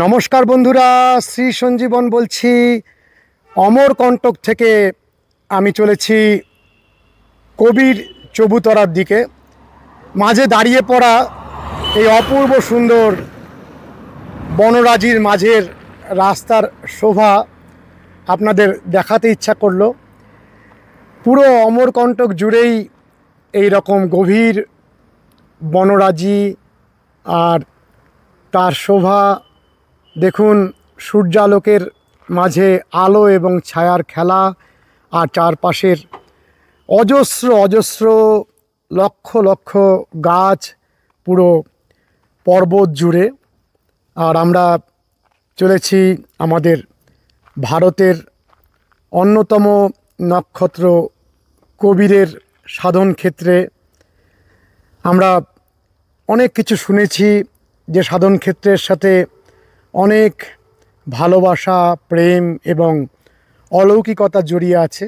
নমস্কার বন্ধুরা, শ্রী সঞ্জীবন বলছি অমরকণ্টক থেকে। আমি চলেছি কবির চবুতরার দিকে। মাঝে দাঁড়িয়ে পড়া এই অপূর্ব সুন্দর বনরাজির মাঝের রাস্তার শোভা আপনাদের দেখাতে ইচ্ছা করলো। পুরো অমরকণ্টক জুড়েই এই রকম গভীর বনরাজি, আর তার শোভা দেখুন। সূর্যালোকের মাঝে আলো এবং ছায়ার খেলা, আর চারপাশের অজস্র অজস্র লক্ষ লক্ষ গাছ পুরো পর্বত জুড়ে। আর আমরা চলেছি আমাদের ভারতের অন্যতম নক্ষত্র কবিরের সাধন ক্ষেত্রে। আমরা অনেক কিছু শুনেছি যে সাধন ক্ষেত্রের সাথে অনেক ভালোবাসা, প্রেম এবং অলৌকিকতা জড়িয়ে আছে।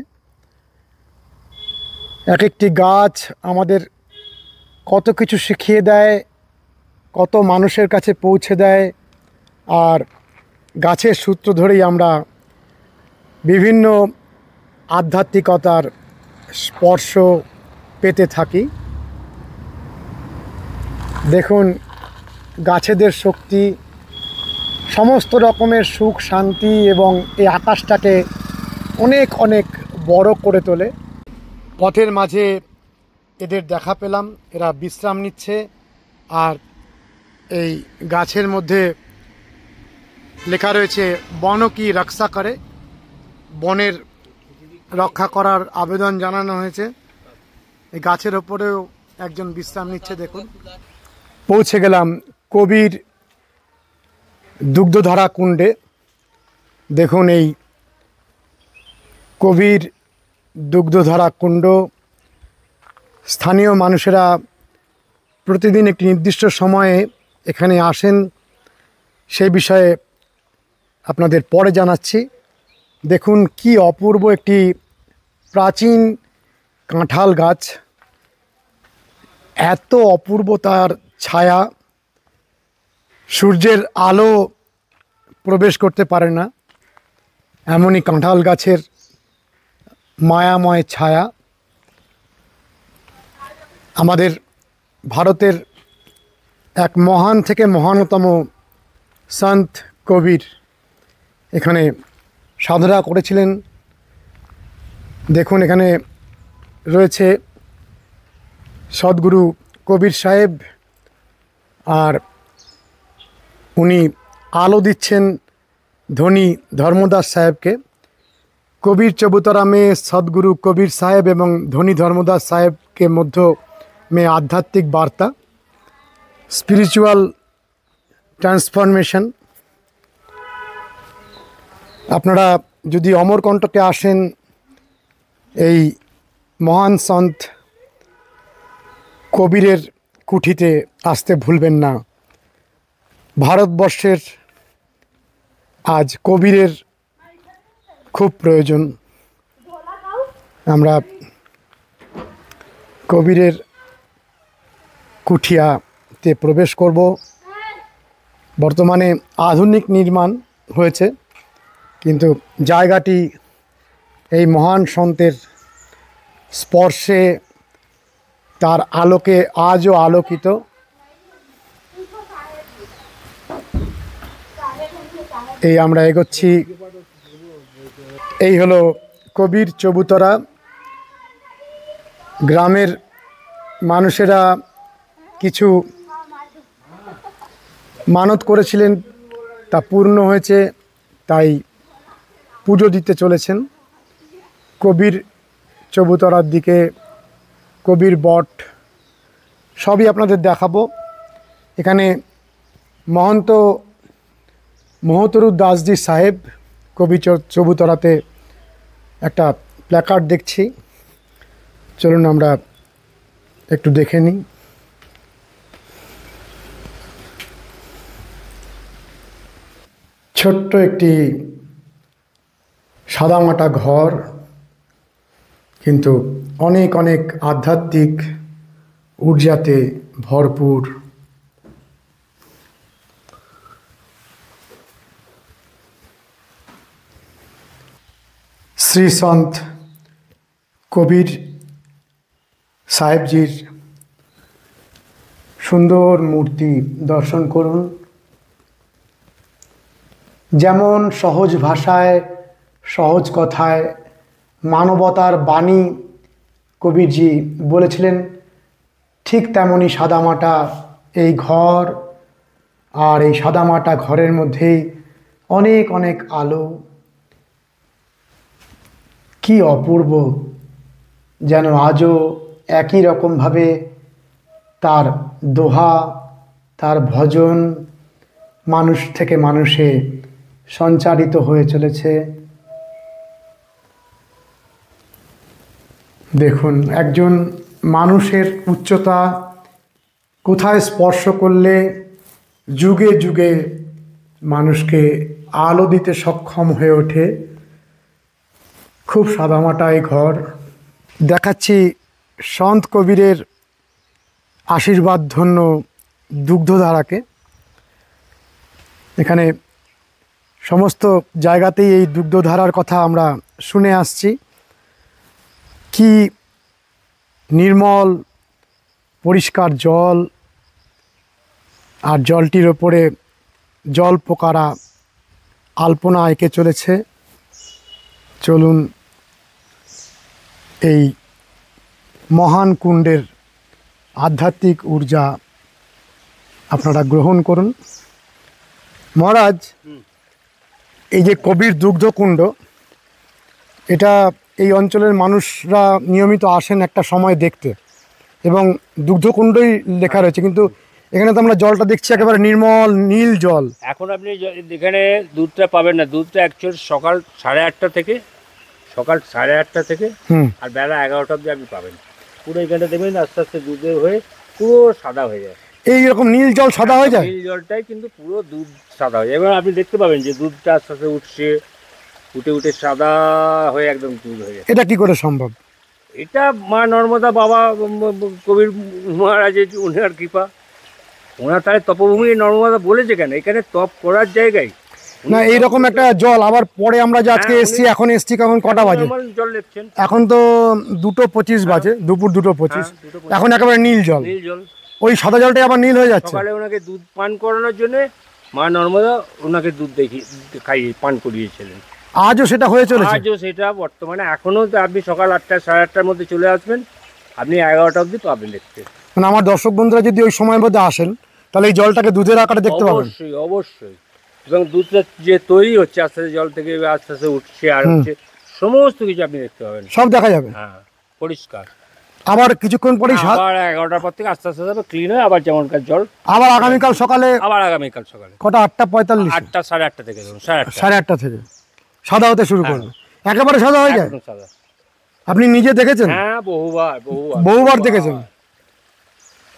এক একটি গাছ আমাদের কত কিছু শিখিয়ে দেয়, কত মানুষের কাছে পৌঁছে দেয়, আর গাছের সূত্র ধরেই আমরা বিভিন্ন আধ্যাত্মিকতার স্পর্শ পেতে থাকি। দেখুন গাছেদের শক্তি সমস্ত রকমের সুখ, শান্তি এবং এই আকাশটাকে অনেক অনেক বড় করে তোলে। পথের মাঝে এদের দেখা পেলাম, এরা বিশ্রাম নিচ্ছে। আর এই গাছের মধ্যে লেখা রয়েছে বন কি রক্ষা করে, বনের রক্ষা করার আবেদন জানানো হয়েছে। এই গাছের ওপরেও একজন বিশ্রাম নিচ্ছে। দেখুন পৌঁছে গেলাম কবির দুগ্ধধারা কুণ্ডে। দেখুন এই কবির দুগ্ধধারা কুণ্ড, স্থানীয় মানুষেরা প্রতিদিন একটি নির্দিষ্ট সময়ে এখানে আসেন, সেই বিষয়ে আপনাদের পরে জানাচ্ছি। দেখুন কি অপূর্ব একটি প্রাচীন কাঁঠাল গাছ, এত অপূর্ব তার ছায়া, সূর্যের আলো প্রবেশ করতে পারে না এমনই কাঁঠাল গাছের মায়াময় ছায়া। আমাদের ভারতের এক মহান থেকে মহানতম সন্ত কবির এখানে সাধনা করেছিলেন। দেখুন এখানে রয়েছে সদ্গুরু কবির সাহেব, আর উনি আলো দিচ্ছেন ধনী ধর্মদাস সাহেবকে। কবির চবুতরা में सदगुरु कबीर साहेब এবং ধনী ধর্মদাস সাহেবকে মধ্য में आध्यात्मिक वार्ता, स्पिरिचुअल ट्रांसफॉर्मेशन। আপনারা যদি অমরকণ্টকে আসেন, এই মহান সন্ত কবিরের কুঠিতে আসতে ভুলবেন না। ভারতবর্ষের আজ কবিরের খুব প্রয়োজন। আমরা কবিরের কুঠিয়াতে প্রবেশ করব। বর্তমানে আধুনিক নির্মাণ হয়েছে, কিন্তু জায়গাটি এই মহান সন্তের স্পর্শে, তার আলোকে আজও আলোকিত। এই আমরা এগোচ্ছি। এই হলো কবির চবুতরা। গ্রামের মানুষেরা কিছু মানত করেছিলেন, তা পূর্ণ হয়েছে, তাই পুজো দিতে চলেছেন। কবির চবুতরার দিকে কবির বট সবই আপনাদের দেখাবো। এখানে মহন্ত মহতরু দাসজি সাহেব কবি চবুতরাতে একটা প্ল্যাকার্ড দেখছি, চলুন আমরা একটু দেখে নিই। ছোট্ট একটি সাদামাটা ঘর, কিন্তু অনেক অনেক আধ্যাত্মিক ঊর্জাতে ভরপুর। শ্রী সন্ত কবির সাহেবজির সুন্দর মূর্তি দর্শন করুন। যেমন সহজ ভাষায় সহজ কথায় মানবতার বাণী কবিরজি বলেছিলেন, ঠিক তেমনই সাদামাটা এই ঘর, আর এই সাদামাটা ঘরের মধ্যেই অনেক অনেক আলো। কি অপূর্ব, যেন আজও একই রকমভাবে তার দোহা, তার ভজন মানুষ থেকে মানুষে সঞ্চারিত হয়ে চলেছে। দেখুন, একজন মানুষের উচ্চতা কোথায় স্পর্শ করলে যুগে যুগে মানুষকে আলো দিতে সক্ষম হয়ে ওঠে। খুব সাদামাটা এই ঘর। দেখাচ্ছি সন্ত কবিরের আশীর্বাদ ধন্য দুগ্ধধারাকে। এখানে সমস্ত জায়গাতেই এই দুগ্ধধারার কথা আমরা শুনে আসছি। কি নির্মল পরিষ্কার জল, আর জলটির ওপরে জল পোকারা আলপনা এঁকে চলেছে। চলুন এই মহান কুণ্ডের আধ্যাত্মিক ঊর্জা আপনারা গ্রহণ করুন। মহারাজ, এই যে কবির দুগ্ধকুণ্ড, এটা এই অঞ্চলের মানুষরা নিয়মিত আসেন একটা সময় দেখতে, এবং দুগ্ধকুণ্ডই লেখা রয়েছে, কিন্তু এখানে তো আমরা জলটা দেখছি একেবারে নির্মল নীল জল। এখন আপনি এখানে দুধটা পাবেন না। দুধটা অ্যাকচুয়ালি সকাল 8:30 থেকে, আর বেলা 11টা অবধি আপনি পাবেন। পুরো এখানটা দেখবেন আস্তে আস্তে দুধের হয়ে পুরো সাদা হয়ে যায়। এইরকম নীল জল সাদা হয়ে যায়? নীল জলটাই কিন্তু পুরো দুধ সাদা হয়ে যায়। এবার আপনি দেখতে পাবেন যে দুধটা আস্তে আস্তে উঠছে, উঠে উঠে সাদা হয়ে একদম দুধ হয়ে যায়। এটা কি করে সম্ভব? এটা মা নর্মদা, বাবা কবির মহারাজের ওনার কৃপা। ওনার তাহলে তপভূমি নর্মদা বলেছে কেন, এখানে তপ করার জায়গায় না এইরকম একটা জল। আবার পরে আমরা যে আজকে এসছি, এখন এসছি কখন, কটা বাজে? জল দেখছেন এখন তো 2:25 বাজে, দুপুর 2:25। এখন একেবারে নীল জল। নীল জল, ওই সাদা জলটাই আবার নীল হয়ে যাচ্ছে। সকালে ওনাকে দুধ পান করানোর জন্য মা নর্মদা ওনাকে দুধ খাইয়ে পান করিয়েছিলেন। আজও সেটা হয়ে চলেছে? আজও সেটা বর্তমানে এখনো। তো আপনি সকাল 8টা 8:30-র মধ্যে চলে আসবেন, আপনি 11টা অবধি পাবেন দেখতে। মানে আমার দর্শক বন্ধুরা যদি ওই সময়ের মধ্যে আসেন, তাহলে এই জলটাকে দুধের আকারে দেখতে পাবেন। অবশ্যই অবশ্যই। এবং দুধটা যে তৈরি হচ্ছে আস্তে আস্তে জল থেকে, আস্তে আস্তে উঠছে আর হচ্ছে, সমস্ত কিছু আপনি দেখতে পাবেন, সব দেখা যাবে। হ্যাঁ, পরিষ্কার। আবার কিছুক্ষণ পরেই আবার 11টার পর থেকে আস্তে আস্তে যাবে, ক্লিন হয়ে আবার যেমনকার জল। আবার আগামীকাল সকালে? আবার আগামীকাল সকালে কটা? 8:45? 8টা 8:30 থেকে, 8:30 থেকে সাদা হতে শুরু করবে। একেবারে সাদা হয়ে যায়? সাদা। আপনি নিজে দেখেছেন? হ্যাঁ, বহুবার দেখেছেন।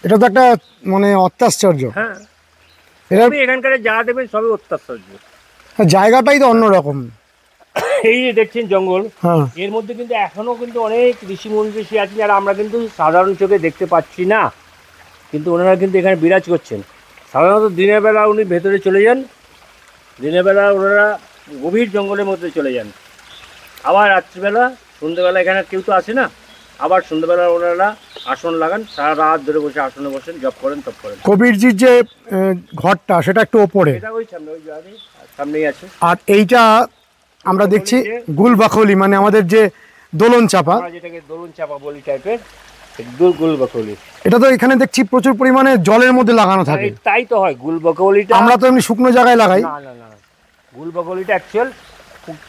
এটা তো একটা মানে অত্যাশ্চর্য। হ্যাঁ, আপনি এখানকার যা দেবেন সবই অত্যাশ্চর্য। জায়গাটাই তো অন্যরকম। এই যে দেখছেন জঙ্গল, এর মধ্যে কিন্তু এখনো কিন্তু অনেক ঋষি মনীষী আছেন যারা আমরা কিন্তু সাধারণ চোখে দেখতে পাচ্ছি না, কিন্তু ওনারা কিন্তু এখানে বিরাজ করছেন। সাধারণত দিনের বেলা উনি ভেতরে চলে যান, দিনের বেলা ওনারা গভীর জঙ্গলের মধ্যে চলে যান, আবার রাত্রিবেলা সন্ধ্যেবেলা এখানে কেউ তো আসে না, আবার সন্ধ্যেবেলা ওনারা আসন লাগান, সারা রাত ধরে বসে আসনে বসেন, জপ করেন, তপ করেন। কবিরজির যে ঘরটা সেটা একটু ওপরে, এটা ওই সামনে, ওই সামনেই আছে। আর এইটা আমরা দেখছি গুলবাখলি, মানে আমাদের যে দোলন চাপা, যেটাকে দোলন চাপা বলি টাইপের, গুলবাখলি। এটা তো এখানে দেখছি প্রচুর পরিমাণে জলের মধ্যে লাগানো থাকে। তাই তো হয় গুলবাখলিটা। আমরা তো এমনি শুকনো জায়গায় লাগাই। না না না, গুলবাখলিটা অ্যাকচুয়াল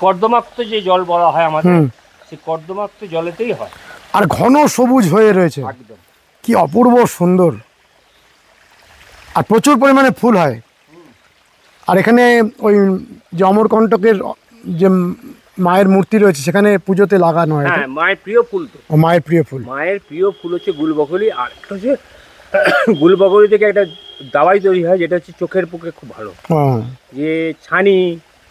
কর্দমাক্ত যে জল বলা হয় আমাদের, সেই কর্দমাক্ত জলেতেই হয়। আর ঘন সবুজ হয়ে রয়েছে, একদম কি অপূর্ব সুন্দর, আর প্রচুর পরিমাণে ফুল হয়। আর এখানে ওই যে অমরকণ্টকের যে মায়ের মূর্তি রয়েছে, সেখানে পুজোতে লাগানো হয়। হ্যাঁ, মায়ের প্রিয় ফুল তো। মায়ের প্রিয় ফুল, মায়ের প্রিয় ফুল হচ্ছে গুলবাখলি। আর একটা হচ্ছে গুলবাখলি থেকে একটা দাওয়াই তৈরি হয়, যেটা হচ্ছে চোখের পক্ষে খুব ভালো। যে ছানি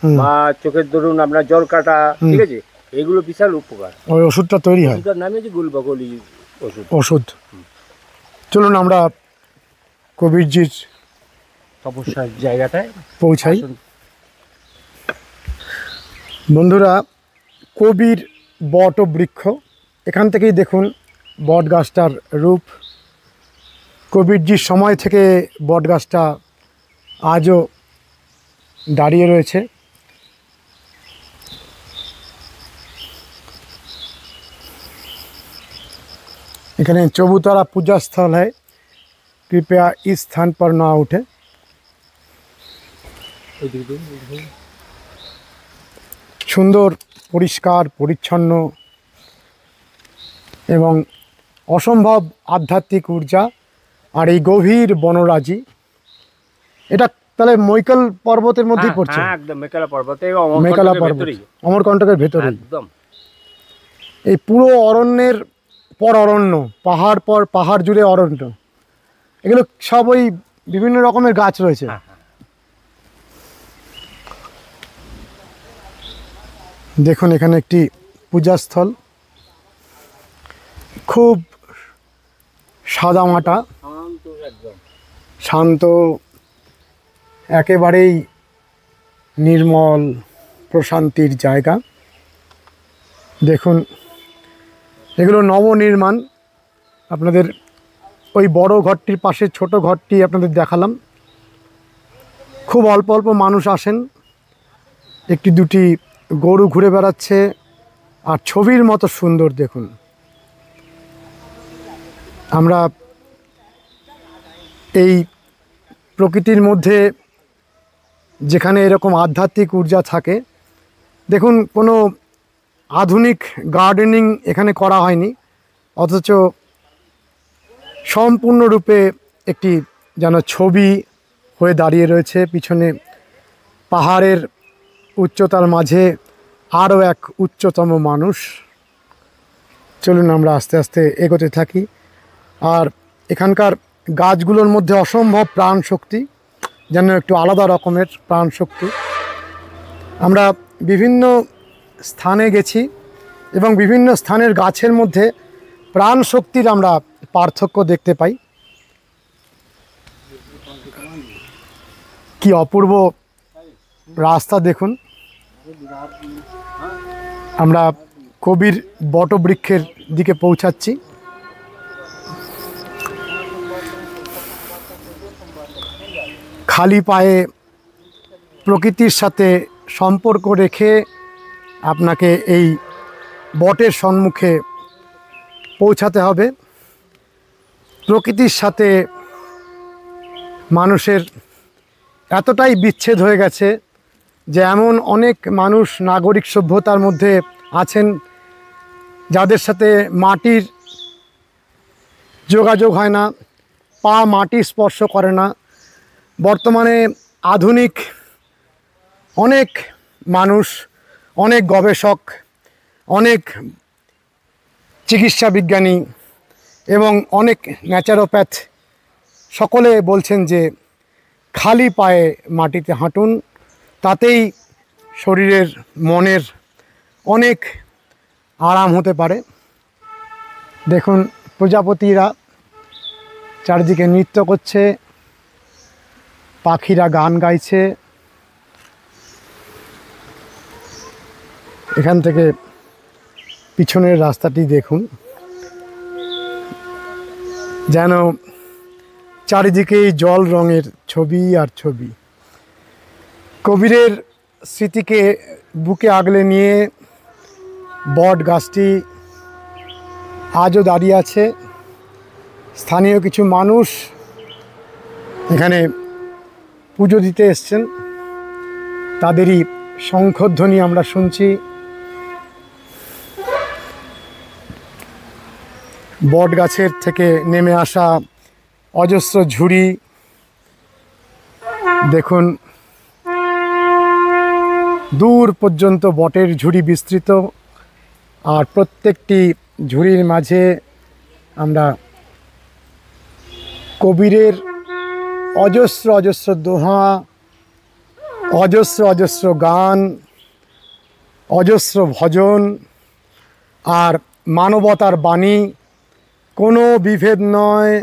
বা চোখের ধরুন আপনার জল কাটা, ঠিক আছে, এগুলো বিশাল উপকার। ওই ওষুধটা তৈরি হয়, ওষুধটার নাম হচ্ছে গুলবাখলি ওষুধ। চলুন আমরা কবিরজির তপস্যার জায়গাটায় পৌঁছাই। বন্ধুরা, কবির বট বৃক্ষ। এখান থেকেই দেখুন বট গাছটার রূপ। কবিরজির সময় থেকে বট গাছটা আজও দাঁড়িয়ে রয়েছে। এখানে চবুতরা पूजा स्थल है, कृपया इस स्थान पर ना उठे। সুন্দর পরিষ্কার পরিচ্ছন্ন এবং অসম্ভব আধ্যাত্মিক ঊর্জা। আর এই গভীর বনরাজি, এটা তাহলে মৈকল পর্বতের মধ্যেই পড়ছে। হ্যাঁ একদম মেকালা পর্বতে, মেকালা পর্বত অমরকণ্টকের ভেতরে একদম। এই পুরো অরণ্যের পর অরণ্য, পাহাড় পর পাহাড় জুড়ে অরণ্য, এগুলো সব ওই বিভিন্ন রকমের গাছ রয়েছে। দেখুন এখানে একটি পূজাস্থল, খুব সাদামাটা শান্ত, একেবারেই নির্মল প্রশান্তির জায়গা। দেখুন এগুলো নবনির্মাণ। আপনাদের ওই বড় ঘরটির পাশে ছোট ঘরটি আপনাদের দেখালাম। খুব অল্প অল্প মানুষ আসেন, একটি দুটি গরু ঘুরে বেড়াচ্ছে, আর ছবির মতো সুন্দর। দেখুন আমরা এই প্রকৃতির মধ্যে যেখানে এরকম আধ্যাত্মিক ঊর্জা থাকে, দেখুন কোনো আধুনিক গার্ডেনিং এখানে করা হয়নি, অথচ সম্পূর্ণরূপে একটি যেন ছবি হয়ে দাঁড়িয়ে রয়েছে। পিছনে পাহাড়ের উচ্চতার মাঝে আরও এক উচ্চতম মানুষ। চলুন আমরা আস্তে আস্তে এগোতে থাকি। আর এখানকার গাছগুলোর মধ্যে অসম্ভব প্রাণ শক্তি, যেন একটু আলাদা রকমের প্রাণ শক্তি। আমরা বিভিন্ন স্থানে গেছি এবং বিভিন্ন স্থানের গাছের মধ্যে প্রাণ শক্তির আমরা পার্থক্য দেখতে পাই। কি অপূর্ব রাস্তা দেখুন। আমরা কবির বটবৃক্ষের দিকে পৌঁছাচ্ছি। খালি পায়ে প্রকৃতির সাথে সম্পর্ক রেখে আপনাকে এই বটের সম্মুখে পৌঁছাতে হবে। প্রকৃতির সাথে মানুষের এতটাই বিচ্ছেদ হয়ে গেছে যে এমন অনেক মানুষ নাগরিক সভ্যতার মধ্যে আছেন যাদের সাথে মাটির যোগাযোগ হয় না, পা মাটি স্পর্শ করে না। বর্তমানে আধুনিক অনেক মানুষ, অনেক গবেষক, অনেক চিকিৎসা বিজ্ঞানী এবং অনেক ন্যাচারোপ্যাথ সকলে বলছেন যে খালি পায়ে মাটিতে হাঁটুন, তাতেই শরীরের মনের অনেক আরাম হতে পারে। দেখুন প্রজাপতিরা চারিদিকে নৃত্য করছে, পাখিরা গান গাইছে। এখান থেকে পিছনের রাস্তাটি দেখুন, যেন চারিদিকেই জল রঙের ছবি আর ছবি। কবিরের স্মৃতিকে বুকে আগলে নিয়ে বট গাছটি আজও দাঁড়িয়ে আছে। স্থানীয় কিছু মানুষ এখানে পুজো দিতে এসছেন, তাদেরই শঙ্খধ্বনি আমরা শুনছি। বট গাছের থেকে নেমে আসা অজস্র ঝুড়ি দেখুন, দূর পর্যন্ত বটের ঝুড়ি বিস্তৃত, আর প্রত্যেকটি ঝুড়ির মাঝে আমরা কবিরের অজস্র অজস্র দোহা, অজস্র অজস্র গান, অজস্র ভজন আর মানবতার বাণী। কোনো বিভেদ নয়,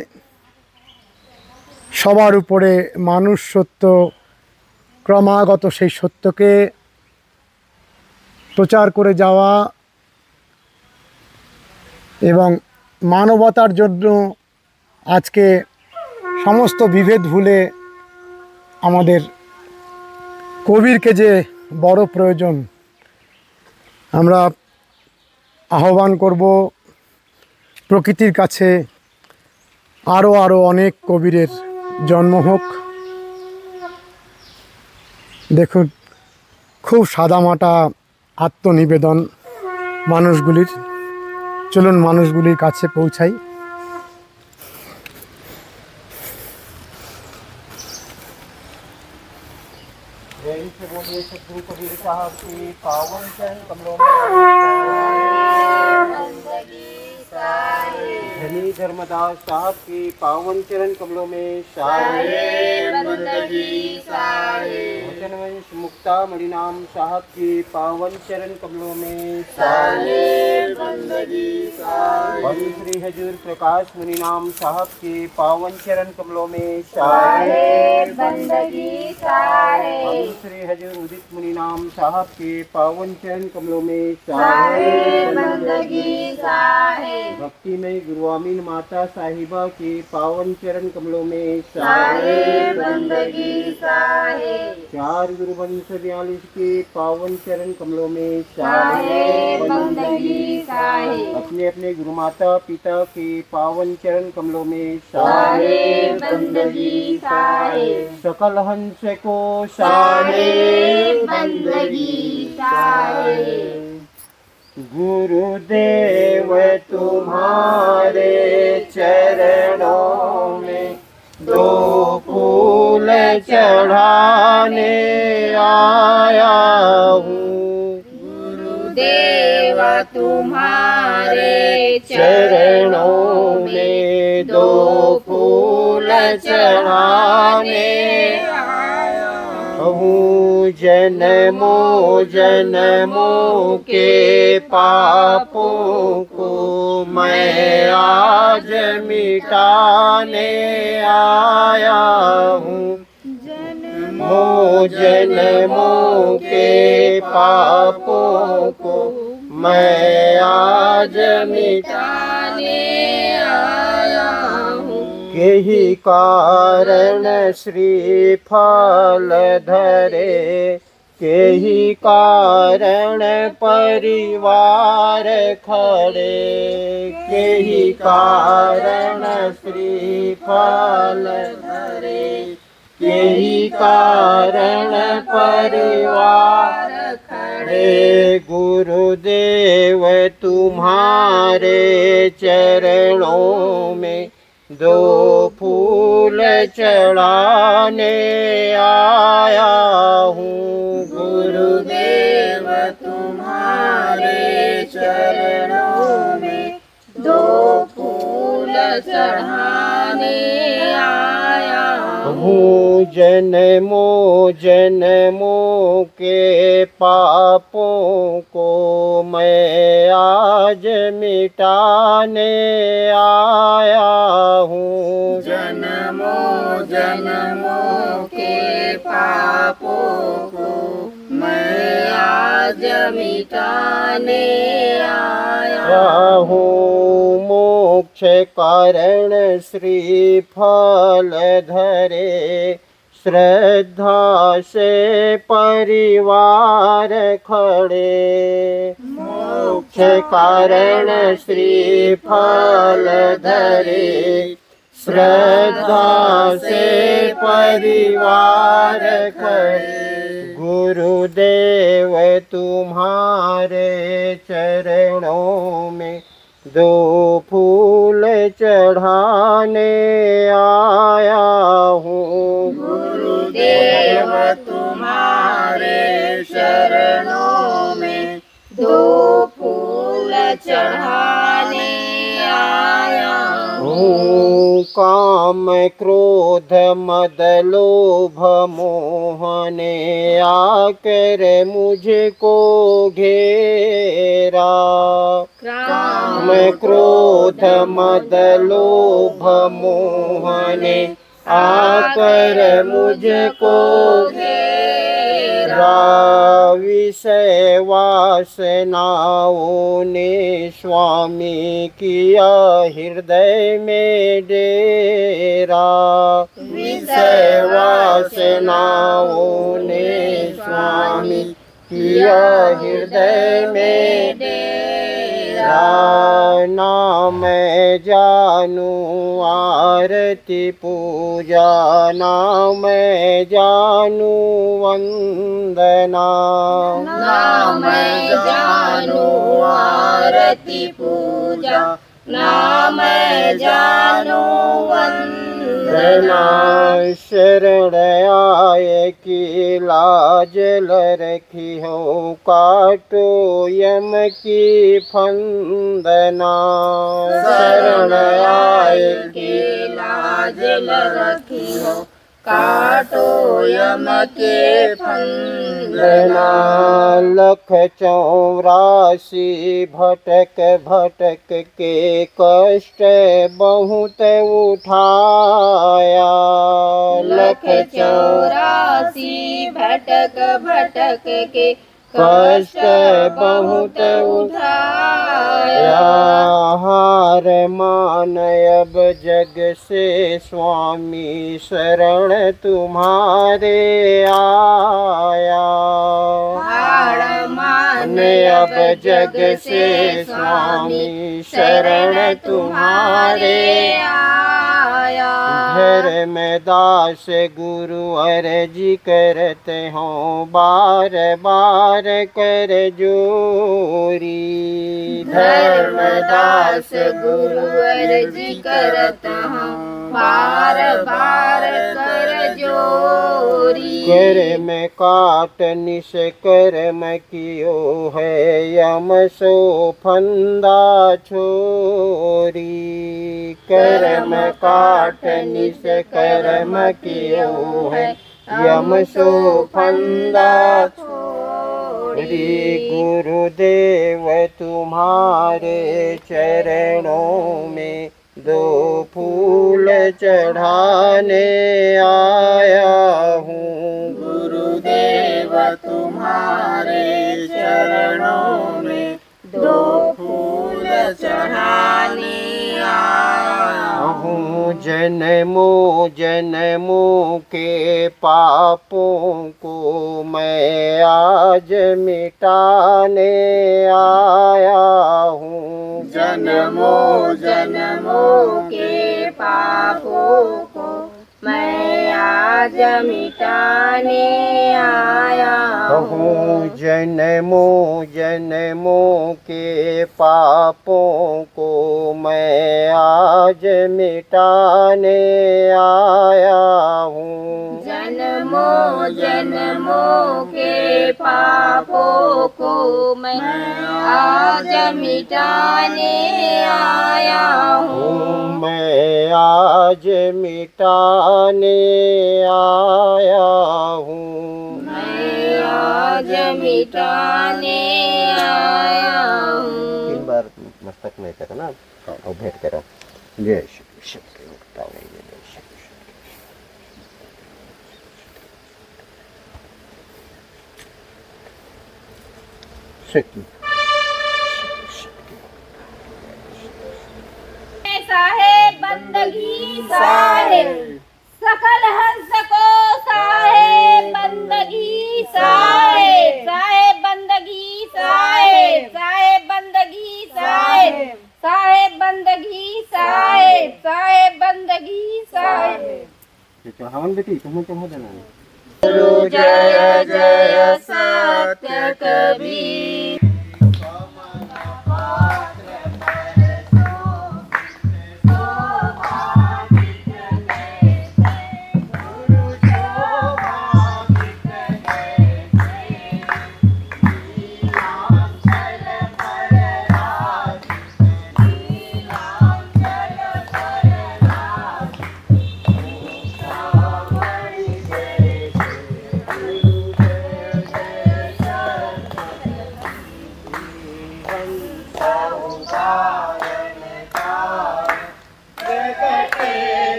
সবার উপরে মানুষ সত্য, ক্রমাগত সেই সত্যকে প্রচার করে যাওয়া এবং মানবতার জন্য আজকে সমস্ত বিভেদ ভুলে আমাদের কবিরকে যে বড় প্রয়োজন, আমরা আহ্বান করব প্রকৃতির কাছে আরও অনেক কবিরের জন্ম হোক। দেখুন, খুব সাদামাটা আত্মনিবেদন মানুষগুলির। চলুন মানুষগুলির কাছে পৌঁছাই। धनी धर्मदास साहब की पावन चरण कमलों में वचनवंश मुक्ता मणिनाम साहब की पावन चरण कमलों में श्री हजूर प्रकाश मुनिनाम साहब की पावन चरण कमलों में श्री हजूर उदित मुनिनाम साहब के पावन चरण कमलों में भक्ति में गुरु अमीन माता साहिबा की पावन चरण कमलों में चार गुरु वंश 42 के पावन चरण कमलों में अपने अपने गुरु माता पिता के पावन चरण कमलों में सकल हंस को गुरुदेव तुम्हारे चरणों में दो फूल चढ़ाने आया हूँ। गुरुदेव तुम्हारे चरणों में दो फूल चढ़ाने जन्मों जन्मों के पापों को मैं आज मिटाने आया हूँ। जन्मों के पापों को मैं आज मिटाने आया हूँ। यही कारण श्रीफल धरे, यही कारण परिवार खड़े, यही कारण श्रीफल धरे, यही कारण परिवार खड़े। गुरुदेव तुम्हारे चरणों में दो फूल चढ़ाने आया हूँ। गुरुदेव तुम्हारे चरणों में दो फूल चढ़ाने आया हूँ। जन्मों जन्मों के पापों को मैं आज मिटाने आया हूँ। जन्मों जन्मों के पापों को मैं आज मिटाने आया हूँ। मोक्ष कारण श्रीफल धरे, श्रद्धा से परिवार खड़े। मोक्ष कारण श्रीफल धरे, श्रद्धा से परिवार खड़े। गुरुदेव तुम्हारे चरणों में दो फूल चढ़ाने आया हूँ। गुरुदेव तुम्हारे चरणों में दो फूल चढ़ाने आया हूँ। काम क्रोध मद लोभ मोह ने आकर मुझको घेरा। काम क्रोध मद लोभ मोह ने आकर मुझको घेरा। विषय वासना वासनाओं ने स्वामी किया हृदय में डेरा। विषय वासनाओं ने स्वामी किया हृदय में डेरा। ना मैं जानूं आरती पूजा, ना मैं जानूं वंदना। ना मैं जानूं आरती पूजा, ना मैं जानूं वंदना। शरण आए की लाज रखी हो, काटो यम की फंदना। शरण आए की लाज रखी हो, काटो यम के फंदना। लख 84 भटक भटक के कष्ट बहुत उठाया। लख 84 भटक भटक के कष्ट बहुत उठाया। हार मान अब जग से स्वामी शरण तुम्हारे आया। हार मान अब जग से स्वामी शरण तुम्हारे आया। धर्म दास गुरु अर्जी करते हो, बार बार कर जोरी। धर्मदास गुरु अर्जी करता हूँ, बार बार कर जोरी। कर्म काट निश कर्म कियो है, यम सो फंदा छोरी। कर्म काट निश कर्म कियो है, यम सो फंदा छोरी। गुरुदेव तुम्हारे चरणों में दो फूल चढ़ाने आया हूँ। गुरुदेव तुम्हारे चरणों में दो फूल चढ़ाने आया हूँ। जन्मों जन्मों के पापों को मैं आज मिटाने आया हूँ। जन्मों जन्मों के पापों को मैं आज मिटाने आया हूँ। जन्मों जन्मों के पापों को मैं आज मिटाने आया हूँ। जन्मों जन्मों के पापों को मैं आज मिटाने आया हूँ। मैं आज मिटाने आया हूँ। मैं आज मिटाने आया हूँ। 3 बार मस्तक में करो ना और भेंट करो। जय श्री शक्ति मुक्ता जय श्री शक्ति। साहेब बंदगी साहेब, सकल हंस को साहेब बंदगी साहेब। साहेब बंदगी साहेब, साहेब बंदगी साहेब, साहेब बंदगी साहेब, साहेब बंदगी साहेब। हवन बेटी तुम्हें क्या हो देना। गुरु जय जय सत्य कबीर।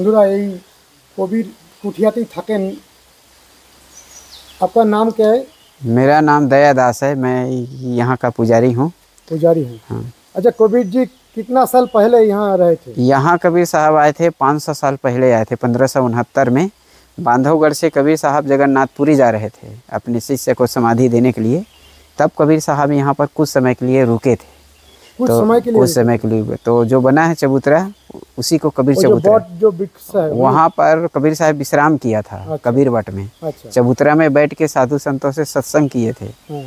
বন্ধুরা এই কবির কুঠিয়াতেই থাকেন। आपका नाम क्या है? मेरा नाम दया दास है, मैं यहाँ का पुजारी हूँ। पुजारी हैं। हाँ। अच्छा, कबीर जी कितना साल पहले यहाँ रहे थे? यहाँ कबीर साहब आए थे 500 साल पहले आए थे, 1569 में। बांधवगढ़ से कबीर साहब जगन्नाथपुरी जा रहे थे अपने शिष्य को समाधि देने के लिए। तब कबीर साहब यहाँ पर कुछ समय के लिए रुके थे। कुछ तो समय के लिए? कुछ समय के लिए। तो जो बना है चबूतरा, उसी को कबीर चबूतरा, जो वृक्ष है वहाँ पर कबीर साहब विश्राम किया था। अच्छा। Kabir what may. अच्छा। चबूतरा में बैठ के साधु संतों से सत्संग किए थे। हाँ।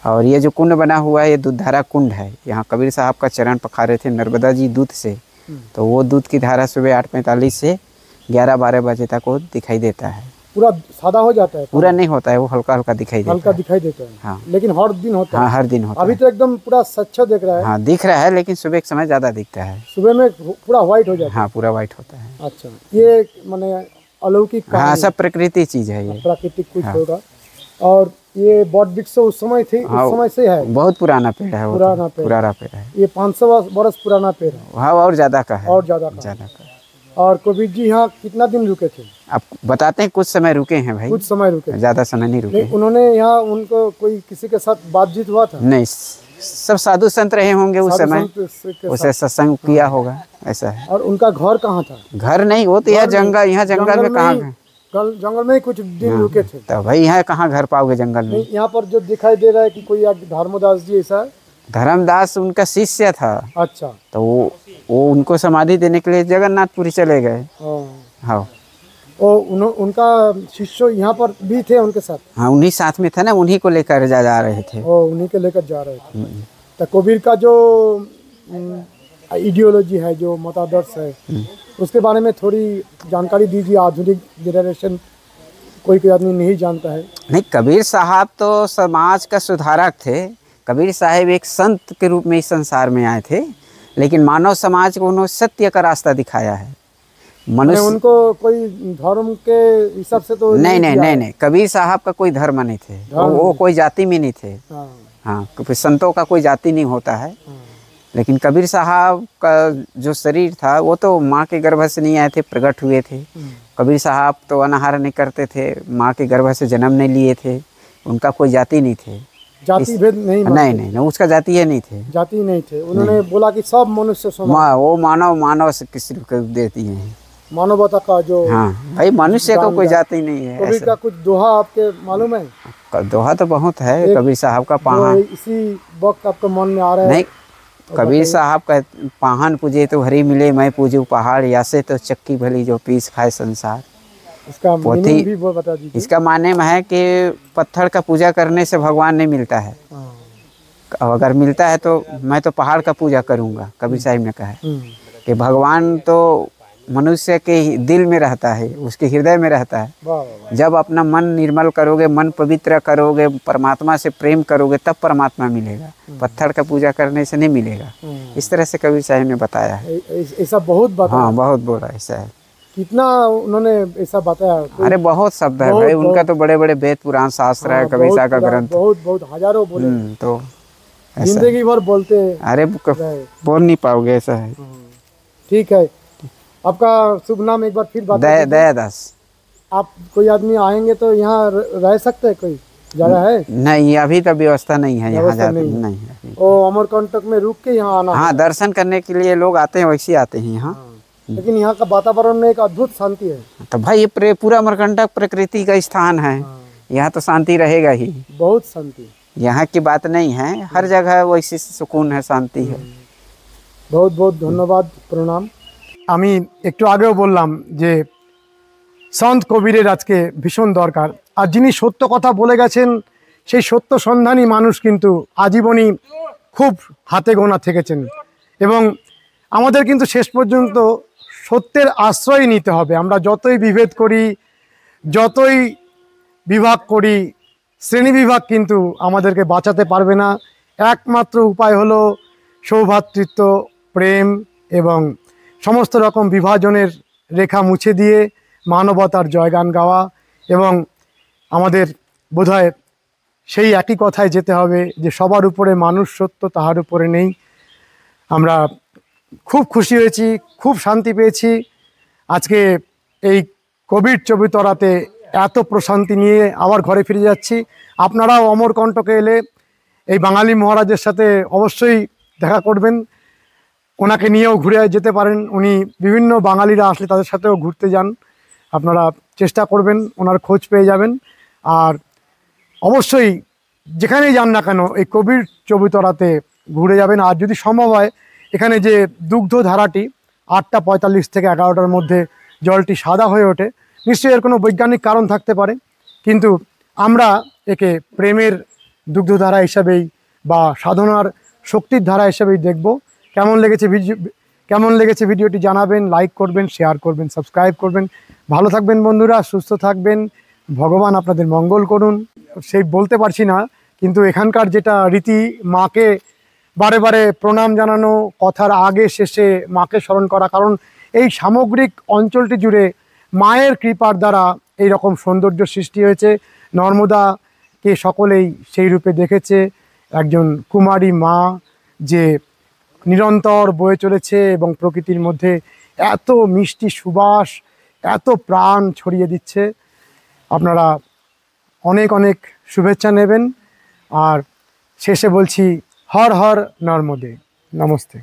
और ये जो कुंड बना हुआ है, ये दूधधारा कुंड है। यहाँ कबीर साहब का चरण पखारे थे नर्मदा जी दूध से। तो वो दूध की धारा सुबह 8:45 से 11-12 बजे तक वो दिखाई देता है। पूरा सादा हो जाता है? पूरा नहीं होता है, वो हल्का हल्का दिखाई देता हल्का है। दिखाई देता है। हाँ। लेकिन हर दिन होता हाँ, है? हर दिन होता अभी है। तो एकदम पूरा स्वच्छ दिख रहा है। हाँ, दिख रहा है, लेकिन सुबह के समय ज़्यादा दिखता है। सुबह में पूरा व्हाइट हो जाता है? हाँ, पूरा वाइट होता है। अच्छा, ये माने अलौकिक हाँ, कहानी, सब प्रकृति चीज है ये। प्राकृतिक कुछ हाँ। होगा। और ये बॉट वृक्ष उस समय थी? हाँ, उस समय से है? बहुत पुराना पेड़ है वो। पुराना पेड़। पुराना पेड़ है। ये 500 वर्ष पुराना पेड़ है? हाँ, और ज़्यादा का है। और ज़्यादा का। ज़्यादा का। और कबीर जी यहाँ कितना दिन रुके थे? आप बताते हैं, कुछ समय रुके हैं भाई। कुछ समय रुके थे। ज़्यादा समय नहीं रुके नहीं, उन्होंने यहाँ उनको कोई किसी के साथ बातचीत हुआ था? नहीं, सब साधु संत रहे होंगे उस साधु समय, संत के उसे साथ। सत्संग किया होगा, ऐसा है। और उनका घर कहाँ था? घर नहीं, वो तो यहाँ जंगल, यहाँ जंगल में कहाँ घर? जंगल में ही कुछ दिन रुके थे? तो भाई यहाँ कहाँ घर पाओगे जंगल में? नहीं, यहाँ पर जो दिखाई दे रहा है कि कोई धर्मदास जी ऐसा है? धर्मदास उनका शिष्य था। अच्छा। तो वो उनको समाधि देने के लिए जगन्नाथपुरी चले गए। हाँ। उनका शिष्य यहाँ पर भी थे उनके साथ? हाँ, उन्हीं साथ में था ना, उन्हीं को लेकर जा रहे थे। उन्हीं के लेकर जा रहे थे। तो कबीर का जो आइडियोलॉजी है, जो मतादर्श है, उसके बारे में थोड़ी जानकारी दीजिए। आधुनिक जनरेशन कोई आदमी नहीं जानता है। नहीं, कबीर साहब तो समाज का सुधारक थे। कबीर साहब एक संत के रूप में इस संसार में आए थे, लेकिन मानव समाज को उन्होंने सत्य का रास्ता दिखाया है। मनुष्य उनको कोई धर्म के हिसाब से तो नहीं, कबीर साहब का कोई धर्म नहीं थे। वो कोई जाति में नहीं थे। हाँ, क्योंकि संतों का कोई जाति नहीं होता है। लेकिन कबीर साहब का जो शरीर था, वो तो माँ के गर्भ से नहीं आए थे, प्रकट हुए थे। कबीर साहब तो अनाहार नहीं करते थे, माँ के गर्भ से जन्म नहीं लिए थे। उनका कोई जाति नहीं थे। जाति भेद नहीं, उसका जाति ये नहीं थे। जाति नहीं थे। उन्होंने बोला कि सब मनुष्य समान। वो मानव से किसी को देती है, मानवता का जो। हाँ भाई, मनुष्य का कोई जाति नहीं है। कबीर का कुछ दोहा आपके मालूम है? दोहा तो बहुत है कबीर साहब का। पाहन इसी वक्त आपके मन में आ रहा है? नहीं, कबीर साहब का पाहन पूजे तो हरी मिले, मैं पूजू पहाड़, या से तो चक्की भली जो पीस खाए संसार। इसका मीनिंग भी बता दीजिए। इसका माने में है कि पत्थर का पूजा करने से भगवान नहीं मिलता है। अगर मिलता है तो मैं तो पहाड़ का पूजा करूँगा। कबीर साहब ने कहा है कि भगवान तो मनुष्य के दिल में रहता है, उसके हृदय में रहता है। जब अपना मन निर्मल करोगे, मन पवित्र करोगे, परमात्मा से प्रेम करोगे, तब परमात्मा मिलेगा। पत्थर का पूजा करने से नहीं मिलेगा। इस तरह से कबीर साहब ने बताया है। ऐसा बहुत बताया? हाँ, बहुत बोला ऐसा है। कितना उन्होंने ऐसा बताया? अरे बहुत शब्द है भाई, उनका तो बड़े बड़े वेद पुराण शास्त्र है। कबीर साहब का ग्रंथ बहुत हजारों बोले। तो जिंदगी भर बोलते। अरे बोल नहीं पाओगे, ऐसा है। ठीक है, आपका शुभ नाम एक बार फिर बता। दया दास। आप कोई आदमी आएंगे तो यहाँ रह सकते हैं? कोई जगह है? नहीं, अभी तो व्यवस्था नहीं है यहाँ जाते नहीं। अमरकंटक में रुक के यहाँ आना? हाँ, दर्शन करने के लिए लोग आते हैं, वैसे आते हैं यहाँ। लेकिन यहाँ का वातावरण में एक अद्भुत शांति है। तो भाई ये पूरा अमरकंटक प्रकृति का स्थान है। यहाँ तो शांति रहेगा ही। बहुत शांति। यहाँ की बात नहीं है, हर जगह वैसी सुकून है, शांति है। बहुत बहुत धन्यवाद, प्रणाम। আমি একটু আগেও বললাম যে সন্ত কবিরের আজকে ভীষণ দরকার। আর যিনি সত্য কথা বলে গেছেন, সেই সত্য সন্ধানী মানুষ কিন্তু আজীবনই খুব হাতে গোনা থেকেছেন। এবং আমাদের কিন্তু শেষ পর্যন্ত সত্যের আশ্রয় নিতে হবে। আমরা যতই বিভেদ করি, যতই বিভাগ করি, শ্রেণী বিভাগ কিন্তু আমাদেরকে বাঁচাতে পারবে না। একমাত্র উপায় হলো সৌভ্রাতৃত্ব, প্রেম এবং সমস্ত রকম বিভাজনের রেখা মুছে দিয়ে মানবতার জয়গান গাওয়া। এবং আমাদের বোধহয় সেই একই কথায় যেতে হবে যে সবার উপরে মানুষ সত্য, তাহার উপরে নেই। আমরা খুব খুশি হয়েছি, খুব শান্তি পেয়েছি। আজকে এই কোভিড চবিতরাতে এত প্রশান্তি নিয়ে আবার ঘরে ফিরে যাচ্ছি। আপনারাও অমরকণ্টকে এলে এই বাঙালি মহারাজের সাথে অবশ্যই দেখা করবেন, ওনাকে নিয়েও ঘুরে যেতে পারেন। উনি বিভিন্ন বাঙালিরা আসলে তাদের সাথেও ঘুরতে যান, আপনারা চেষ্টা করবেন, ওনার খোঁজ পেয়ে যাবেন। আর অবশ্যই যেখানেই যান না কেন এই কোভিড চবিতরাতে ঘুরে যাবেন। আর যদি সম্ভব হয় এখানে যে দুগ্ধ ধারাটি 8:45 থেকে 11টার মধ্যে জলটি সাদা হয়ে ওঠে, নিশ্চয়ই এর কোনো বৈজ্ঞানিক কারণ থাকতে পারে, কিন্তু আমরা একে প্রেমের দুগ্ধধারা হিসাবেই বা সাধনার শক্তির ধারা হিসাবেই দেখব। কেমন লেগেছে ভিডিওটি জানাবেন, লাইক করবেন, শেয়ার করবেন, সাবস্ক্রাইব করবেন। ভালো থাকবেন বন্ধুরা, সুস্থ থাকবেন, ভগবান আপনাদের মঙ্গল করুন। সেই বলতে পারছি না, কিন্তু এখানকার যেটা রীতি, মাকে বারে বারে প্রণাম জানানো, কথার আগে শেষে মাকে স্মরণ করা, কারণ এই সামগ্রিক অঞ্চলটি জুড়ে মায়ের কৃপার দ্বারা এই রকম সৌন্দর্য সৃষ্টি হয়েছে। নর্মদাকে সকলেই সেই রূপে দেখেছে, একজন কুমারী মা যে নিরন্তর বয়ে চলেছে এবং প্রকৃতির মধ্যে এত মিষ্টি সুবাস, এত প্রাণ ছড়িয়ে দিচ্ছে। আপনারা অনেক অনেক শুভেচ্ছা নেবেন। আর শেষে বলছি হর হর নর্মদে, নমস্তে।